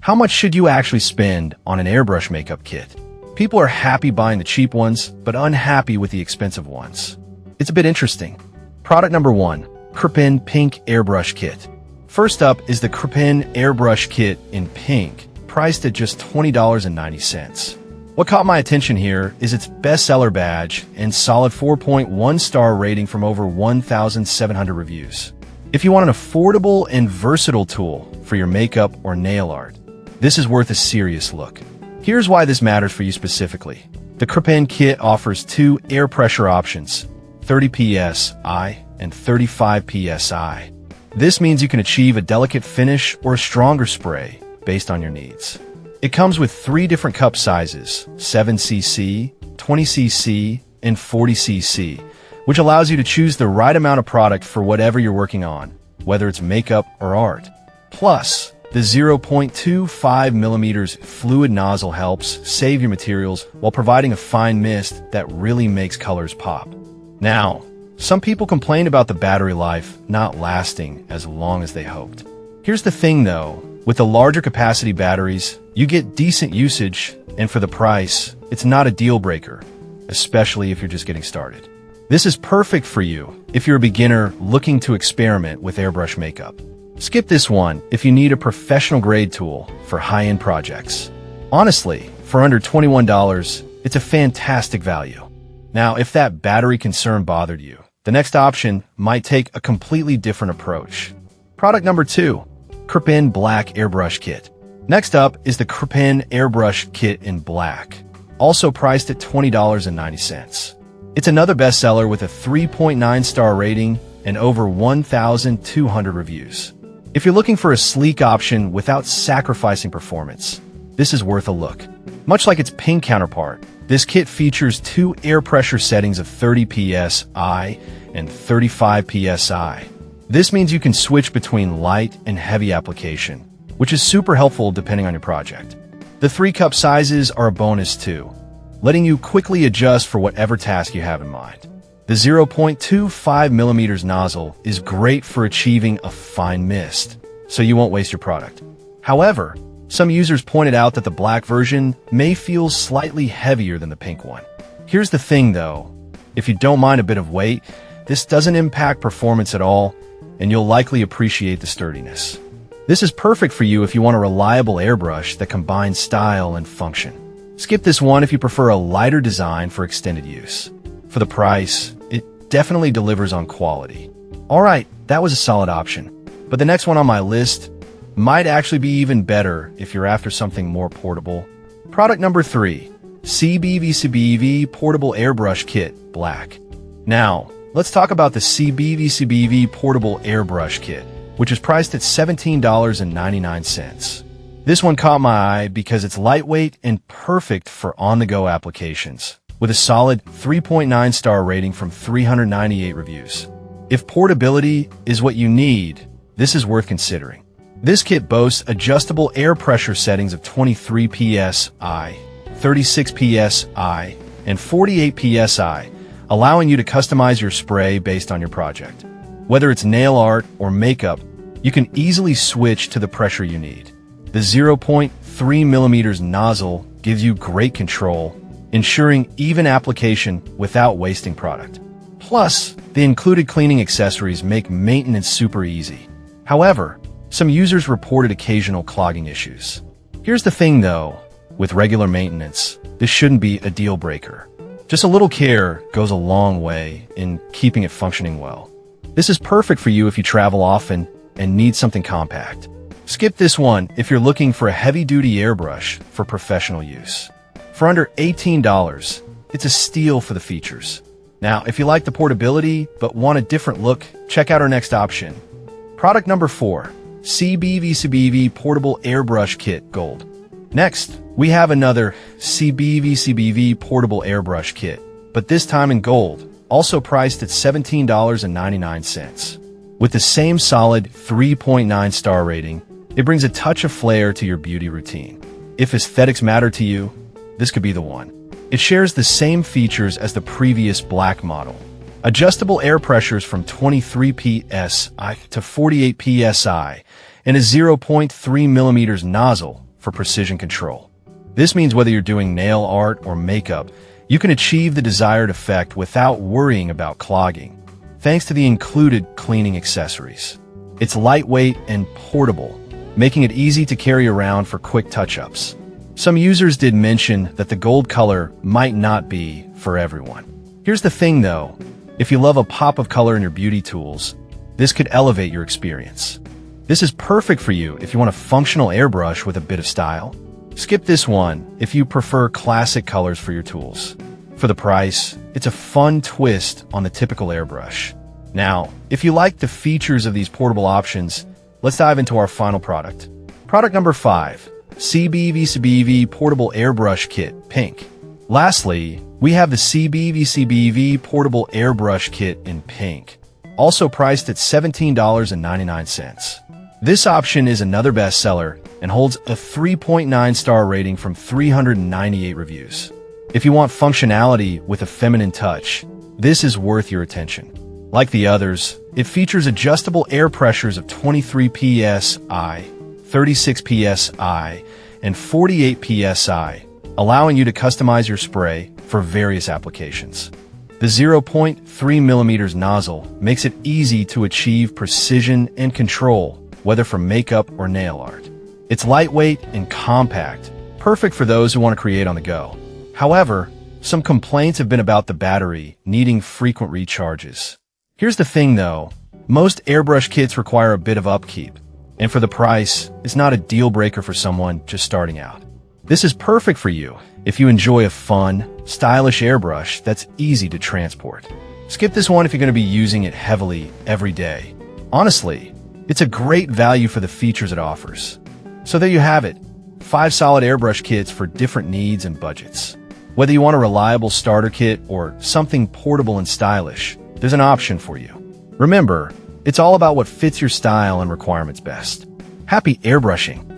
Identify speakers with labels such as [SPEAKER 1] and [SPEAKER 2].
[SPEAKER 1] How much should you actually spend on an airbrush makeup kit? People are happy buying the cheap ones, but unhappy with the expensive ones. It's a bit interesting. Product number 1, Crepin Pink Airbrush Kit. First up is the Crepin Airbrush Kit in pink, priced at just $20.90. What caught my attention here is its bestseller badge and solid 4.1 star rating from over 1,700 reviews. If you want an affordable and versatile tool for your makeup or nail art, this is worth a serious look. Here's why this matters for you specifically. The Crepin kit offers 2 air pressure options, 30 psi and 35 psi. This means you can achieve a delicate finish or a stronger spray based on your needs. It comes with 3 different cup sizes, 7cc, 20cc, and 40cc, which allows you to choose the right amount of product for whatever you're working on, whether it's makeup or art. Plus, the 0.25mm fluid nozzle helps save your materials while providing a fine mist that really makes colors pop. Now, some people complain about the battery life not lasting as long as they hoped. Here's the thing though, with the larger capacity batteries, you get decent usage, and for the price, it's not a deal breaker, especially if you're just getting started. This is perfect for you if you're a beginner looking to experiment with airbrush makeup. Skip this one if you need a professional grade tool for high-end projects. Honestly, for under $21, it's a fantastic value. Now, if that battery concern bothered you, the next option might take a completely different approach. Product number 2, Crepin Black Airbrush Kit. Next up is the Crepin Airbrush Kit in black, also priced at $20.90. It's another bestseller with a 3.9 star rating and over 1,200 reviews. If you're looking for a sleek option without sacrificing performance, this is worth a look. Much like its pink counterpart, this kit features 2 air pressure settings of 30 psi and 35 psi. This means you can switch between light and heavy application, which is super helpful depending on your project. The 3 cup sizes are a bonus too, letting you quickly adjust for whatever task you have in mind. The 0.25mm nozzle is great for achieving a fine mist, so you won't waste your product. However, some users pointed out that the black version may feel slightly heavier than the pink one. Here's the thing though, if you don't mind a bit of weight, this doesn't impact performance at all, and you'll likely appreciate the sturdiness. This is perfect for you if you want a reliable airbrush that combines style and function. Skip this one if you prefer a lighter design for extended use. For the price, it definitely delivers on quality. Alright, that was a solid option. But the next one on my list might actually be even better if you're after something more portable. Product number 3, CBV Portable Airbrush Kit Black. Now, let's talk about the CBV Portable Airbrush Kit, which is priced at $17.99. This one caught my eye because it's lightweight and perfect for on-the-go applications, with a solid 3.9 star rating from 398 reviews. If portability is what you need, this is worth considering. This kit boasts adjustable air pressure settings of 23 psi, 36 psi, and 48 psi, allowing you to customize your spray based on your project. Whether it's nail art or makeup, you can easily switch to the pressure you need. The 0.3mm nozzle gives you great control, ensuring even application without wasting product. Plus, the included cleaning accessories make maintenance super easy. However, some users reported occasional clogging issues. Here's the thing though, with regular maintenance, this shouldn't be a deal breaker. Just a little care goes a long way in keeping it functioning well. This is perfect for you if you travel often and need something compact. Skip this one if you're looking for a heavy-duty airbrush for professional use. For under $18, it's a steal for the features. Now, if you like the portability but want a different look, check out our next option. Product number 4, CBV Portable Airbrush Kit Gold. Next, we have another CBV Portable Airbrush Kit, but this time in gold, also priced at $17.99. With the same solid 3.9 star rating, it brings a touch of flair to your beauty routine. If aesthetics matter to you, this could be the one. It shares the same features as the previous black model. Adjustable air pressures from 23 psi to 48 psi, and a 0.3mm nozzle for precision control. This means whether you're doing nail art or makeup, you can achieve the desired effect without worrying about clogging, thanks to the included cleaning accessories. It's lightweight and portable, making it easy to carry around for quick touch-ups. Some users did mention that the gold color might not be for everyone. Here's the thing though, if you love a pop of color in your beauty tools, this could elevate your experience. This is perfect for you if you want a functional airbrush with a bit of style. Skip this one if you prefer classic colors for your tools. For the price, it's a fun twist on the typical airbrush. Now, if you like the features of these portable options, let's dive into our final product. Product number 5, CBVCBV Portable Airbrush Kit, pink. Lastly, we have the CBVCBV Portable Airbrush Kit in pink, also priced at $17.99. This option is another bestseller and holds a 3.9 star rating from 398 reviews. If you want functionality with a feminine touch, this is worth your attention. Like the others, it features adjustable air pressures of 23 psi, 36 psi, and 48 psi, allowing you to customize your spray for various applications. The 0.3mm nozzle makes it easy to achieve precision and control, whether for makeup or nail art. It's lightweight and compact, perfect for those who want to create on the go. However, some complaints have been about the battery needing frequent recharges. Here's the thing though, most airbrush kits require a bit of upkeep, and for the price, it's not a deal breaker for someone just starting out. This is perfect for you if you enjoy a fun, stylish airbrush that's easy to transport. Skip this one if you're going to be using it heavily every day. Honestly, it's a great value for the features it offers. So there you have it, 5 solid airbrush kits for different needs and budgets. Whether you want a reliable starter kit or something portable and stylish, there's an option for you. Remember, it's all about what fits your style and requirements best. Happy airbrushing!